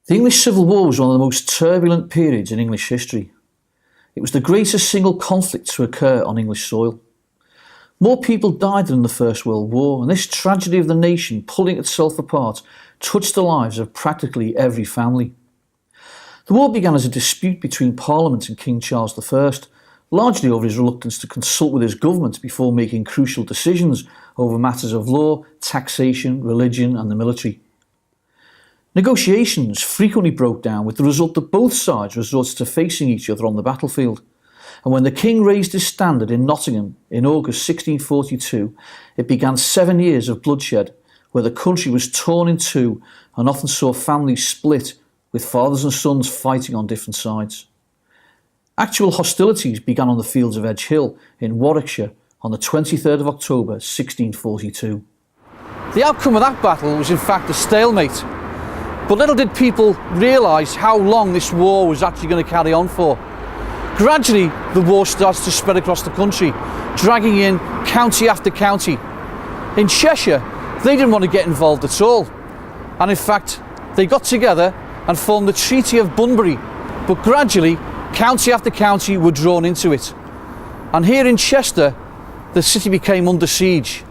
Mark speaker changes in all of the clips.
Speaker 1: The English Civil War was one of the most turbulent periods in English history. It was the greatest single conflict to occur on English soil. More people died than in the First World War, and this tragedy of the nation pulling itself apart touched the lives of practically every family. The war began as a dispute between Parliament and King Charles I, largely over his reluctance to consult with his government before making crucial decisions over matters of law, taxation, religion and the military. Negotiations frequently broke down with the result that both sides resorted to facing each other on the battlefield, and when the King raised his standard in Nottingham in August 1642, it began 7 years of bloodshed where the country was torn in two and often saw families split, with fathers and sons fighting on different sides. Actual hostilities began on the fields of Edge Hill in Warwickshire on the 23rd of October 1642. The outcome of that battle was in fact a stalemate. But little did people realise how long this war was actually going to carry on for. Gradually, the war started to spread across the country, dragging in county after county. In Cheshire, they didn't want to get involved at all. And in fact, they got together and formed the Treaty of Bunbury. But gradually, county after county were drawn into it. And here in Chester, the city became under siege.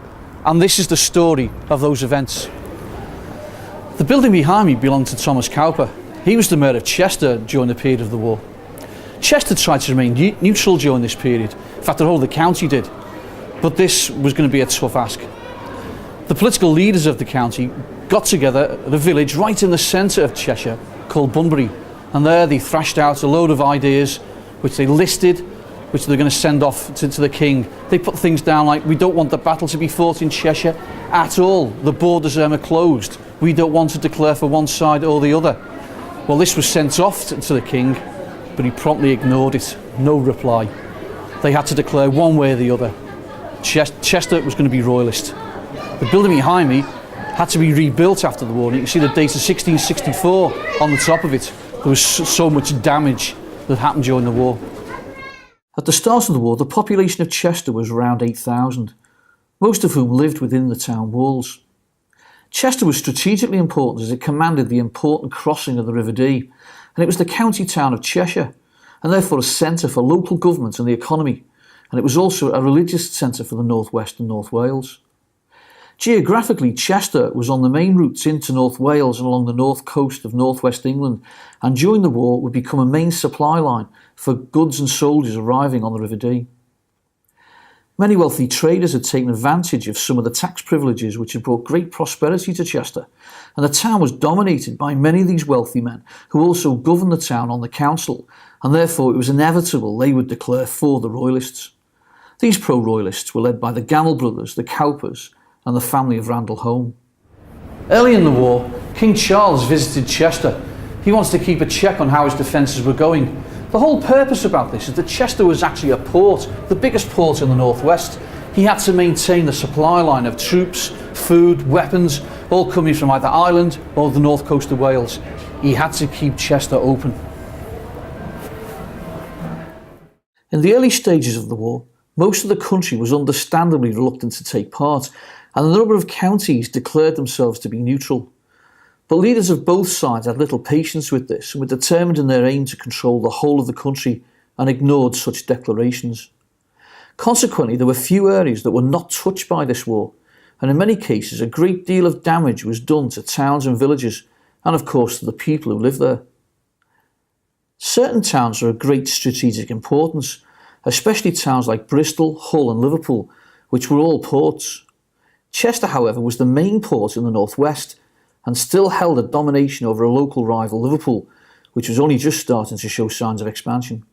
Speaker 1: And this is the story of those events. The building behind me belonged to Thomas Cowper. He was the mayor of Chester during the period of the war. Chester tried to remain neutral during this period. In fact, the whole of the county did. But this was going to be a tough ask. The political leaders of the county got together at a village right in the centre of Cheshire called Bunbury. And there they thrashed out a load of ideas which they listed, which they're going to send off to the king. They put things down like, we don't want the battle to be fought in Cheshire at all. The borders are closed. We don't want to declare for one side or the other. Well, this was sent off to the king, but he promptly ignored it. No reply. They had to declare one way or the other. Chester was going to be royalist. The building behind me had to be rebuilt after the war. And you can see the date of 1664 on the top of it. There was so much damage that happened during the war. At the start of the war, the population of Chester was around 8,000, most of whom lived within the town walls. Chester was strategically important as it commanded the important crossing of the River Dee, and it was the county town of Cheshire, and therefore a centre for local government and the economy, and it was also a religious centre for the North West and North Wales. Geographically, Chester was on the main routes into North Wales and along the north coast of North West England, and during the war would become a main supply line for goods and soldiers arriving on the River Dee. Many wealthy traders had taken advantage of some of the tax privileges which had brought great prosperity to Chester, and the town was dominated by many of these wealthy men who also governed the town on the council, and therefore it was inevitable they would declare for the Royalists. These pro-Royalists were led by the Gamel brothers, the Cowpers, and the family of Randall Home. Early in the war, King Charles visited Chester. He wants to keep a check on how his defences were going. The whole purpose about this is that Chester was actually a port, the biggest port in the northwest. He had to maintain the supply line of troops, food, weapons, all coming from either Ireland or the north coast of Wales. He had to keep Chester open. In the early stages of the war, most of the country was understandably reluctant to take part, and a number of counties declared themselves to be neutral. But leaders of both sides had little patience with this and were determined in their aim to control the whole of the country and ignored such declarations. Consequently, there were few areas that were not touched by this war, and in many cases a great deal of damage was done to towns and villages, and of course to the people who lived there. Certain towns are of great strategic importance, especially towns like Bristol, Hull and Liverpool, which were all ports. Chester, however, was the main port in the northwest, and still held a domination over a local rival, Liverpool, which was only just starting to show signs of expansion.